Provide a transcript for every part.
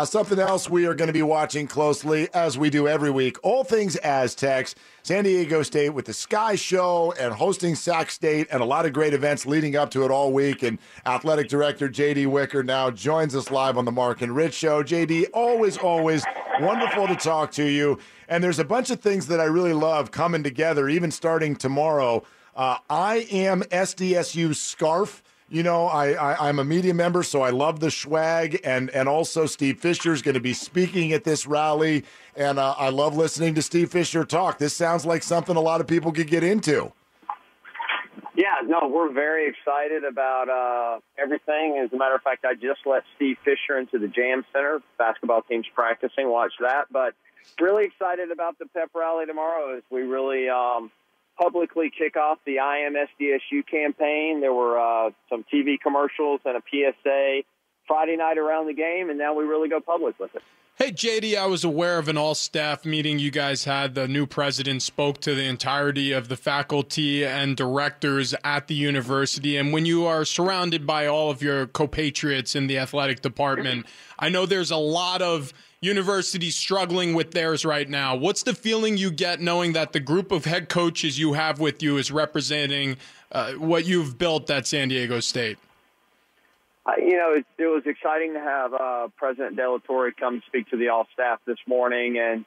Something else we are going to be watching closely, as we do every week, all things Aztecs. San Diego State with the Sky Show and hosting Sac State and a lot of great events leading up to it all week. And athletic director J.D. Wicker now joins us live on the Mark and Rich Show. J.D., always wonderful to talk to you. And there's a bunch of things that I really love coming together, even starting tomorrow. I am SDSU scarf. You know, I'm a media member, so I love the swag, and also Steve Fisher is going to be speaking at this rally, and I love listening to Steve Fisher talk. This sounds like something a lot of people could get into. Yeah, no, we're very excited about everything. As a matter of fact, I just let Steve Fisher into the Jam Center. Basketball team's practicing, watch that. But really excited about the pep rally tomorrow as we really publicly kick off the I Am SDSU campaign. There were some TV commercials and a PSA Friday night around the game, and now we really go public with it. Hey, JD, I was aware of an all-staff meeting you guys had. The new president spoke to the entirety of the faculty and directors at the university. And when you are surrounded by all of your compatriots in the athletic department, I know there's a lot of universities struggling with theirs right now. What's the feeling you get knowing that the group of head coaches you have with you is representing what you've built at San Diego State? It was exciting to have President De La Torre come speak to the all-staff this morning and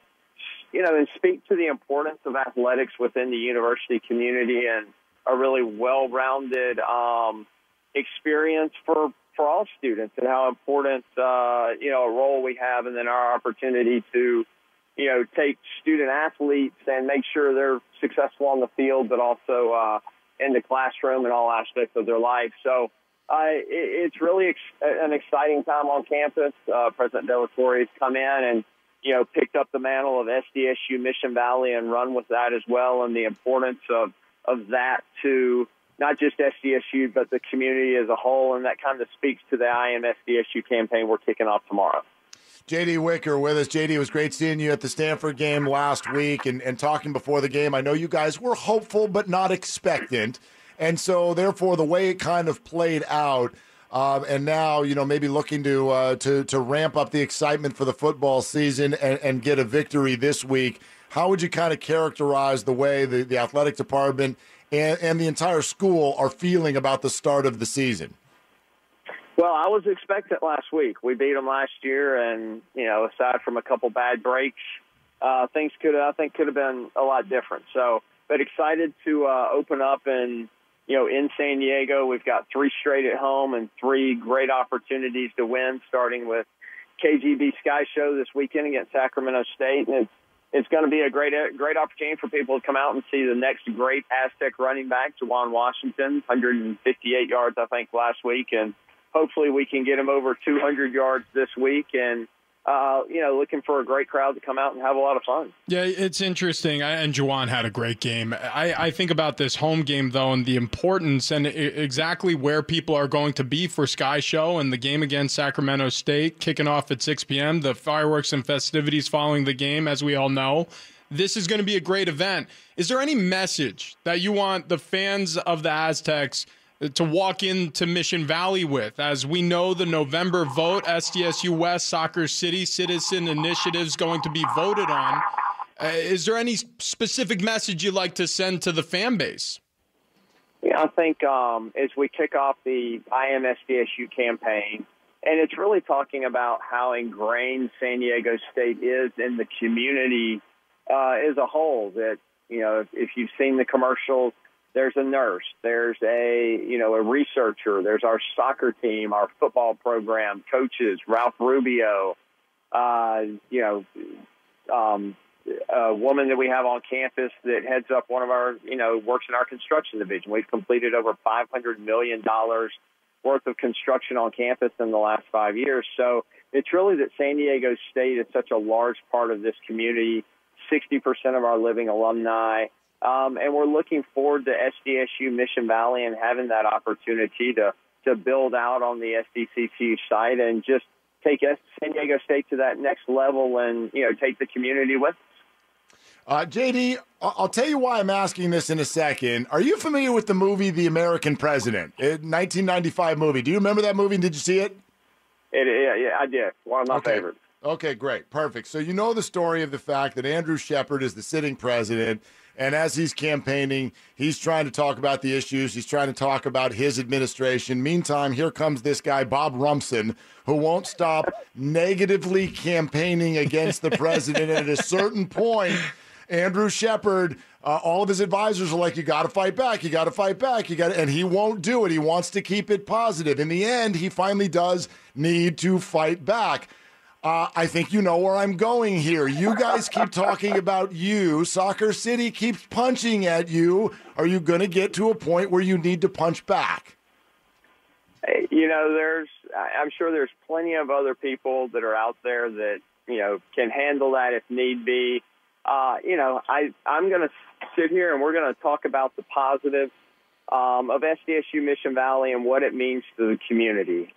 speak to the importance of athletics within the university community and a really well-rounded experience for all students and how important, a role we have and then our opportunity to, take student athletes and make sure they're successful on the field, but also in the classroom and all aspects of their life. So, it's really an exciting time on campus. President De La Torre has come in and, picked up the mantle of SDSU Mission Valley and run with that as well, and the importance of that to not just SDSU, but the community as a whole, and that kind of speaks to the I Am SDSU campaign we're kicking off tomorrow. J.D. Wicker with us. J.D., it was great seeing you at the Stanford game last week and talking before the game. I know you guys were hopeful but not expectant. And so, therefore, the way it kind of played out, and now, maybe looking to ramp up the excitement for the football season and get a victory this week, how would you kind of characterize the way the athletic department and the entire school are feeling about the start of the season? Well, I was expectant last week. We beat them last year, and, aside from a couple bad breaks, things could have been a lot different. So, but excited to open up and, in San Diego, we've got 3 straight at home and 3 great opportunities to win, starting with KGB Sky Show this weekend against Sacramento State. And it's going to be a great opportunity for people to come out and see the next great Aztec running back, Juwan Washington, 158 yards, I think, last week. And hopefully we can get him over 200 yards this week. And looking for a great crowd to come out and have a lot of fun. Yeah, it's interesting. And Juwan had a great game. I think about this home game, though, and the importance and exactly where people are going to be for Sky Show and the game against Sacramento State, kicking off at 6 p.m., the fireworks and festivities following the game, as we all know. This is going to be a great event. Is there any message that you want the fans of the Aztecs to walk into Mission Valley with? As we know, the November vote, SDSU West Soccer City Citizen Initiative is going to be voted on. Is there any specific message you'd like to send to the fan base? Yeah, I think as we kick off the I Am SDSU campaign, and it's really talking about how ingrained San Diego State is in the community as a whole, that, if you've seen the commercials, there's a nurse, there's a researcher, there's our soccer team, our football program, coaches, Ralph Rubio, a woman that we have on campus that heads up one of our, works in our construction division. We've completed over $500 million worth of construction on campus in the last 5 years. So it's really that San Diego State is such a large part of this community, 60% of our living alumni. And we're looking forward to SDSU Mission Valley and having that opportunity to build out on the SDCCU site and just take San Diego State to that next level and, take the community with us. JD, I'll tell you why I'm asking this in a second. Are you familiar with the movie The American President? 1995 movie. Do you remember that movie? Did you see it? Yeah, I did. One of my favorites. Okay, great. Perfect. So you know the story of the fact that Andrew Shepard is the sitting president, and as he's campaigning, he's trying to talk about the issues. He's trying to talk about his administration. Meantime, here comes this guy, Bob Rumson, who won't stop negatively campaigning against the president. And at a certain point, Andrew Shepard, all of his advisors are like, you got to fight back. You got to fight back. And he won't do it. He wants to keep it positive. In the end, he finally does need to fight back. I think you know where I'm going here. You guys keep talking about you. Soccer City keeps punching at you. Are you going to get to a point where you need to punch back? You know, I'm sure there's plenty of other people that are out there that, you know, can handle that if need be. You know, I'm going to sit here and we're going to talk about the positives of SDSU Mission Valley and what it means to the community.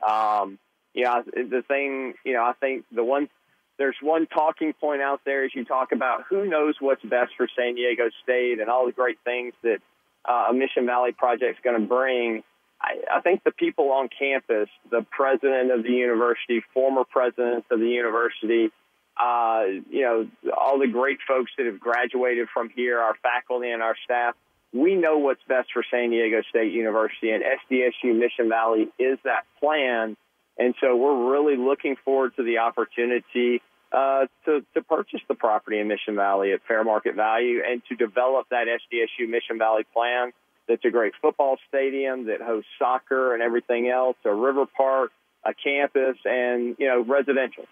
Yeah, the thing, you know, I think there's one talking point out there as you talk about who knows what's best for San Diego State and all the great things that a Mission Valley project is going to bring. I think the people on campus, the president of the university, former presidents of the university, you know, all the great folks that have graduated from here, our faculty and our staff, we know what's best for San Diego State University, and SDSU Mission Valley is that plan. And so we're really looking forward to the opportunity to purchase the property in Mission Valley at fair market value and to develop that SDSU Mission Valley plan that's a great football stadium that hosts soccer and everything else, a river park, a campus, and, you know, residential.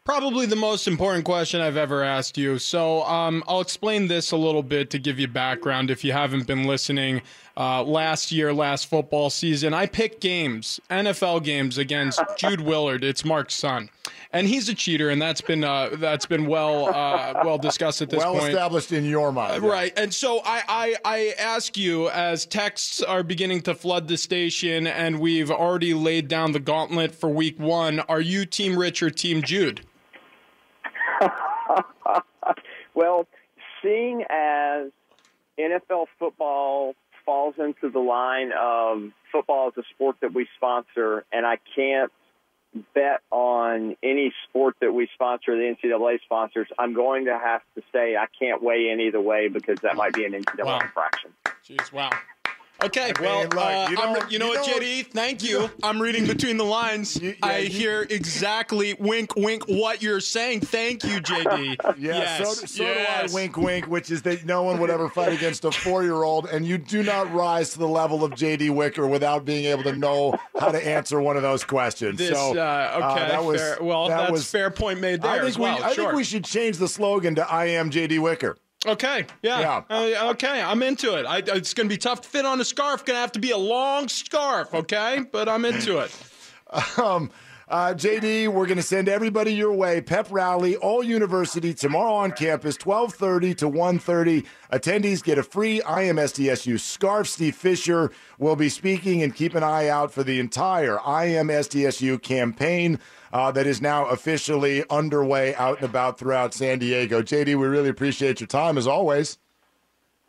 Probably the most important question I've ever asked you. So I'll explain this a little bit to give you background if you haven't been listening. Last football season, I picked games, NFL games against Jude Willard. It's Mark's son. And he's a cheater, and that's been well discussed at this point. Well established in your mind. Right. And so I ask you, as texts are beginning to flood the station and we've already laid down the gauntlet for week 1, are you Team Rich or Team Jude? Well, seeing as NFL football falls into the line of football as a sport that we sponsor, and I can't bet on any sport that we sponsor, the NCAA sponsors, I'm going to have to say I can't weigh in either way because that might be an NCAA infraction. Jeez, wow. Okay, well, you know what, JD? Thank you. I'm reading between the lines. I hear exactly, wink, wink, what you're saying. Thank you, JD. Yeah, yes, so do I, wink, wink, which is that no one would ever fight against a 4-year-old, and you do not rise to the level of JD Wicker without being able to know how to answer one of those questions. Okay, fair. Well, that's fair point made there as well. I think we should change the slogan to I am JD Wicker. Okay, yeah. Okay, I'm into it. It's going to be tough to fit on a scarf. Going to have to be a long scarf, okay? But I'm into it. JD, we're going to send everybody your way. Pep rally, all university, tomorrow on campus, 12:30 to 1:30. Attendees get a free I Am SDSU scarf. Steve Fisher will be speaking, and keep an eye out for the entire I Am SDSU campaign that is now officially underway out and about throughout San Diego. JD, we really appreciate your time, as always.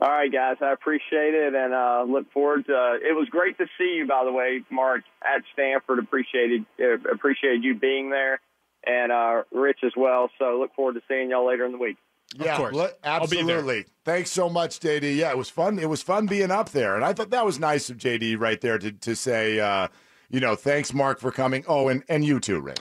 All right, guys, I appreciate it, and look forward to it. Was great to see you, by the way, Mark, at Stanford. Appreciated you being there, and Rich as well. So look forward to seeing y'all later in the week. Yeah, of course. Absolutely. Thanks so much, JD. Yeah, it was fun. It was fun being up there, and I thought that was nice of JD right there to say, thanks, Mark, for coming. Oh, and you too, Rich.